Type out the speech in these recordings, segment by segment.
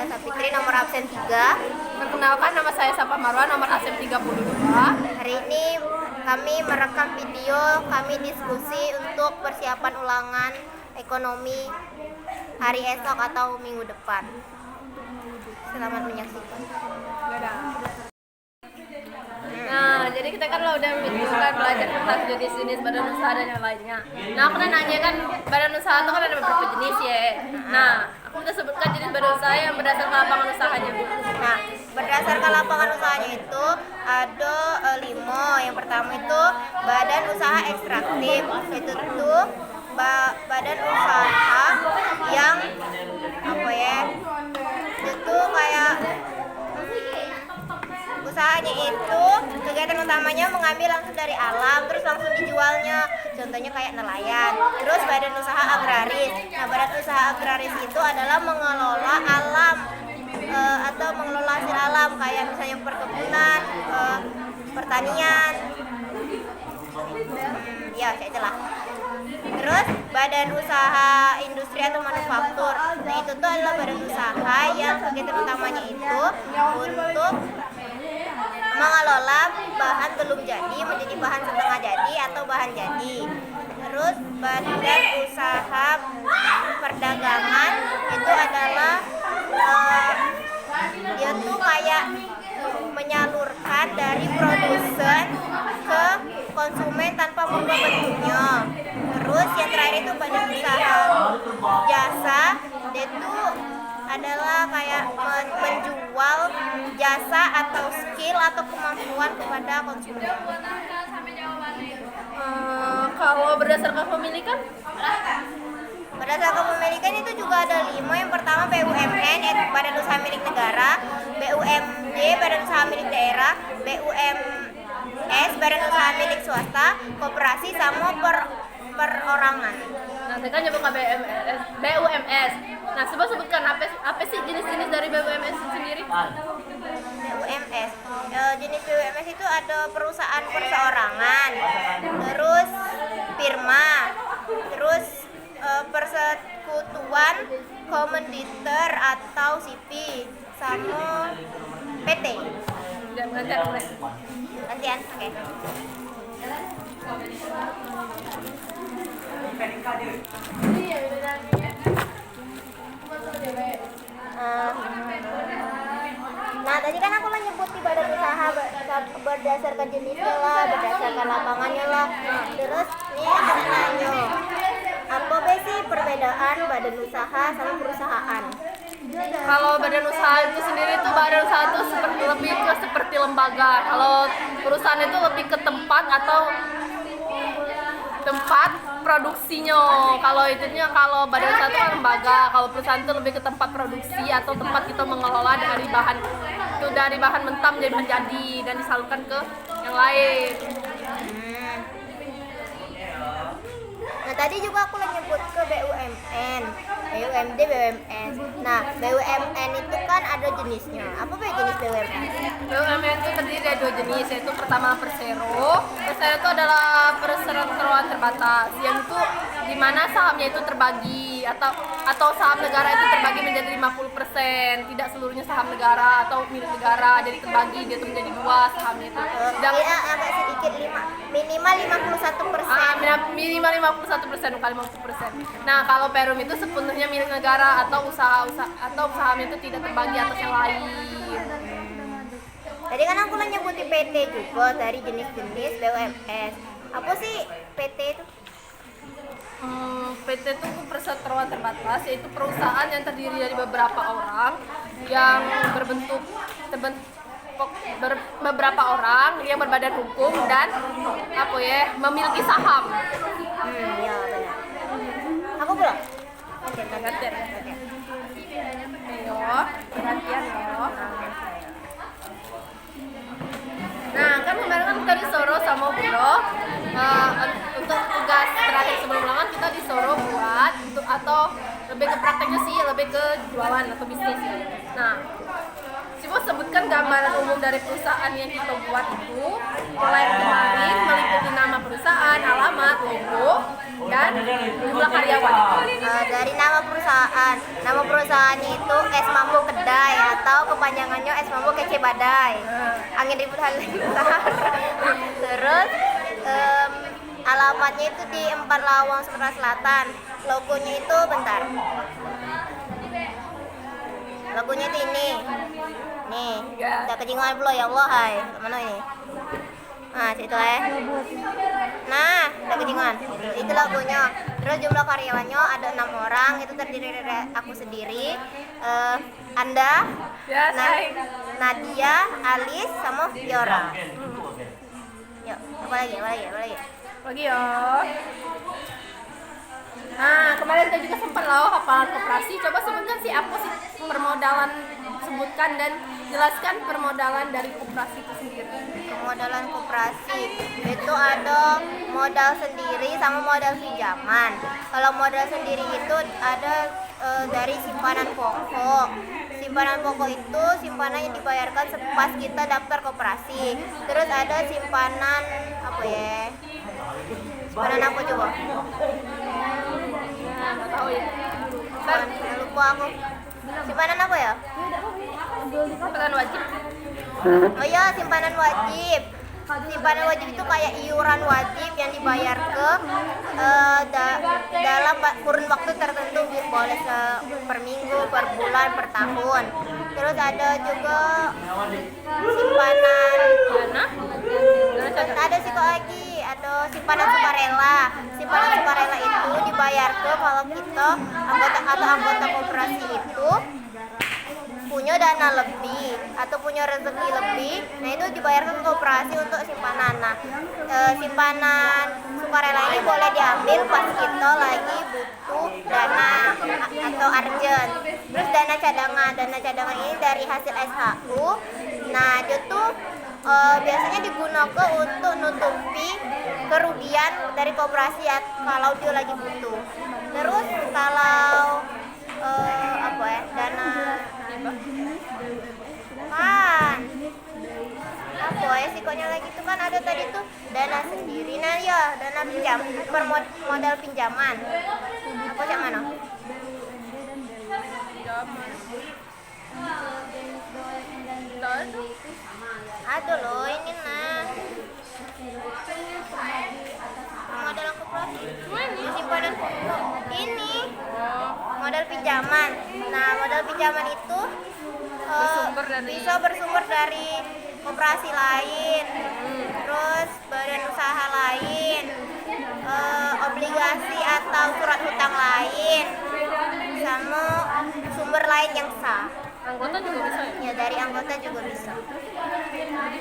saya Sapitri, nomor absen 3. Perkenalkan, nama saya Safa Marwan, nomor absen 32. Hari ini kami merekam video kami diskusi untuk persiapan ulangan ekonomi hari esok atau minggu depan. Selamat menyaksikan. Nah, jadi kita kan udah belajar tentang jenis-jenis badan usaha dan yang lainnya. Nah, aku nanya kan, badan usaha itu kan ada beberapa jenis ya. Nah, aku udah sebutkan jenis badan usaha yang berdasarkan lapangan usahanya. Nah, berdasarkan lapangan usahanya itu ada 5. Yang pertama itu badan usaha ekstraktif. Itu tuh badan usaha yang itu kayak usahanya itu kegiatan utamanya mengambil langsung dari alam terus langsung dijualnya, contohnya kayak nelayan. Terus badan usaha agraris. Nah, badan usaha agraris itu adalah mengelola alam atau mengelola hasil alam kayak misalnya perkebunan, pertanian, ya kayak itulah. Terus badan usaha industri atau manufaktur. Nah, itu tuh adalah badan usaha yang kegiatan utamanya itu untuk mengelola bahan belum jadi menjadi bahan setengah jadi atau bahan jadi. Terus badan usaha perdagangan itu adalah dia tuh kayak menyalurkan dari produsen ke konsumen tanpa merubah bentuknya. Terus yang terakhir itu badan usaha jasa. Dia tuh adalah kayak menjual jasa atau skill atau kemampuan kepada konsumen. Kalau berdasarkan pemilikan? Berdasarkan pemilikan itu juga ada 5. Yang pertama BUMN, yaitu badan usaha milik negara. BUMD, badan usaha milik daerah. BUMS, badan usaha milik swasta. Koperasi sama perorangan. Nanti kan nyebut BUMS. Nah, sebutkan apa sih jenis-jenis dari BUMS itu sendiri? BUMS, jenis BUMS itu ada perusahaan perseorangan, terus firma, terus persekutuan komanditer atau CP, sama PT. Gantian, oke. Nah, tadi kan aku nyebut di badan usaha berdasarkan jenisnya lah, berdasarkan lapangannya lah. Terus nih aku nanya, apa sih perbedaan badan usaha sama perusahaan? Kalau badan usaha itu sendiri itu badan usaha itu lebih ke seperti lembaga. Kalau perusahaan itu lebih ke tempat atau tempat produksinya. Kalau badan usaha itu kan lembaga. Kalau perusahaan itu lebih ke tempat produksi atau tempat kita mengelola dari bahan mentah menjadi bahan jadi dan disalurkan ke yang lain. Nah, tadi juga aku nyebut ke BUMN, BUMD, BUMS. Nah, BUMN itu kan ada jenisnya. Apa jenis BUMN? BUMN itu terdiri dari 2 jenis, yaitu pertama Persero. Persero itu adalah perseroan terbatas, yang itu di mana sahamnya itu terbagi atau saham negara itu terbagi menjadi 50%, tidak seluruhnya saham negara atau milik negara, jadi terbagi dia itu menjadi 2 sahamnya itu. Dan agak sedikit minimal 51%. Minimal 51%, bukan 50%. Nah, kalau Perum itu sepenuhnya milik negara atau sahamnya itu tidak terbagi atas yang lain. Tadi kan aku nyebutin PT juga dari jenis-jenis BUMS. Apa sih PT itu? PT itu perseteruan terbatas, yaitu perusahaan yang terdiri dari beberapa orang yang beberapa orang yang berbadan hukum dan memiliki saham. Ya benar. Aku belum. Gantian. Nah, kan kemarin kan kita disuruh sama Bro untuk tugas terakhir sebelum ulangan kita disuruh buat atau lebih ke prakteknya sih, lebih ke jualan atau bisnis. Nah, Sibo sebutkan gambaran umum dari perusahaan yang kita buat itu, mulai kemarin meliputi nama perusahaan, alamat, logo, dan jumlah karyawan. Dari nama perusahaannya itu Es Mambo Kedai atau kepanjangannya Es Mambo Kece Badai. Angin ribut halilintar. Terus alamatnya itu di Empat Lawang, Sumatera Selatan. Logonya itu bentar. Logonya itu ini. Nih, udah kejingan belum ya Allah, hai. Mana ini? Nah, situ Nah, udah kejingan. Itu logonya. Terus jumlah karyawannya ada 6 orang. Itu terdiri dari aku sendiri, Anda, Nadia, Alis, sama Yora. Yuk, apa lagi? Lagi ya. Nah, kemarin kita juga sempat hafalan koperasi. Coba sebutkan sih apa sih permodalan, sebutkan dan jelaskan permodalan dari koperasi itu sendiri. Permodalan koperasi itu ada modal sendiri sama modal pinjaman. Kalau modal sendiri itu ada dari simpanan pokok. Simpanan pokok itu simpanan yang dibayarkan pas kita daftar koperasi. Terus ada simpanan apa ya? Simpanan apa coba? Nggak tahu ya. Lupa aku. Simpanan apa ya? Simpanan wajib. Oh ya, simpanan wajib. Simpanan wajib itu kayak iuran wajib yang dibayar ke dalam kurun waktu tertentu, boleh per minggu, per bulan, per tahun. Terus ada juga simpanan ada lagi ada simpanan sukarela. Simpanan sukarela itu dibayar ke kalau kita anggota koperasi itu punya dana lebih atau punya rezeki lebih, nah itu dibayarkan ke koperasi untuk simpanan. Nah, simpanan sukarela ini boleh diambil pas kita lagi butuh dana atau urgent. Terus dana cadangan ini dari hasil SHU. Nah, itu tuh biasanya digunakan untuk nutupi kerugian dari koperasi ya, kalau dia lagi butuh. Terus kalau dana sikonya lagi itu kan ada tadi tuh dana sendiri. Nah ya, dana modal pinjaman apa sih mana? Ada loh ini modal koperasi simpanan ini modal pinjaman. Nah, modal pinjaman itu bisa bersumber dari koperasi lain, terus badan usaha lain, obligasi atau surat hutang lain, sama sumber lain yang sah. Anggota juga bisa ya? Ya, dari anggota juga bisa.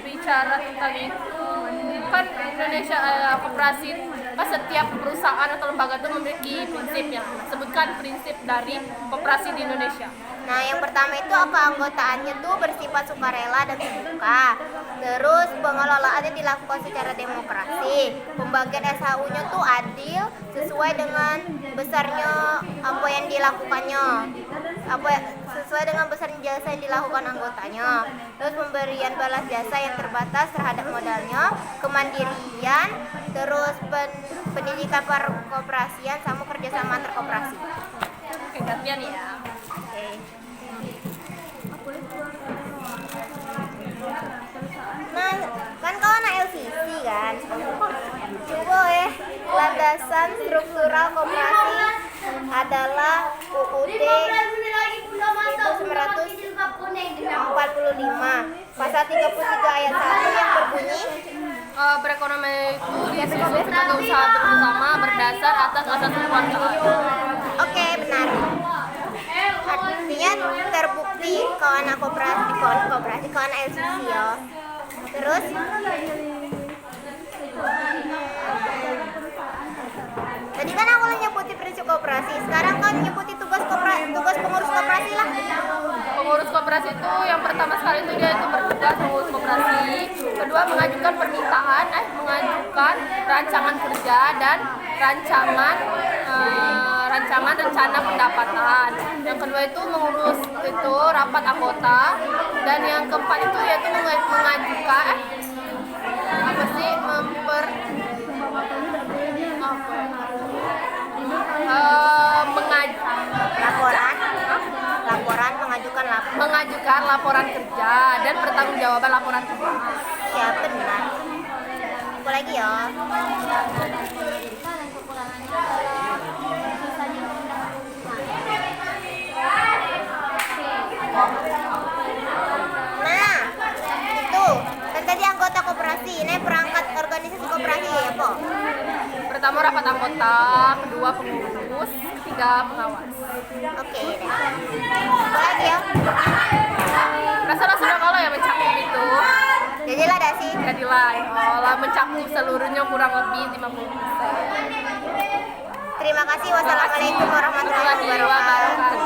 Bicara tentang itu, kan Indonesia koperasi, kan setiap perusahaan atau lembaga itu memiliki prinsip ya. Sebutkan prinsip dari koperasi di Indonesia. Nah, yang pertama itu keanggotaannya tuh bersifat sukarela dan terbuka. Terus pengelolaannya dilakukan secara demokrasi. Pembagian SHU-nya tuh adil sesuai dengan besarnya apa yang dilakukannya. Sesuai dengan besar jasa yang dilakukan anggotanya. Terus pemberian balas jasa yang terbatas terhadap modalnya, kemandirian, terus pendidikan perkoperasian sama kerjasama antar koperasi. Oke, gantian ya. Oke. Nah, kan kau anak LCC kan? Coba landasan struktural koperasi adalah UUD itu 945 pasal 33 ayat 1 yang berbunyi berekonomi itu disusun sebagai usaha bersama berdasar atas asas kekeluargaan. Oke, benar. Artinya terbukti kau anak koperasi, kau anak LCC ya. Terus tadi kan aku nyebutin prinsip koperasi, sekarang kau nyebutin tugas pengurus koperasi lah. Pengurus koperasi itu yang pertama sekali itu dia itu bertugas pengurus koperasi, kedua mengajukan permintaan, mengajukan rancangan kerja dan rancangan rencana pendapatan. Yang kedua itu mengurus itu rapat anggota, dan yang keempat itu yaitu mengajukan pertanggungjawaban laporan tugas. Ya benar. Apa lagi ya? Nah, itu kan tadi anggota koperasi. Ini perangkat organisasi koperasi ya, Po? Pertama rapat anggota, kedua pengurus, ketiga pengawas. Oke deh. Apa lagi ya? Rasalah sudah kalau yang mencakup itu. Jadilah dah sih. Jadilah, Allah mencakup seluruhnya kurang lebih 50%. Terima kasih. Wassalamualaikum warahmatullahi wabarakatuh.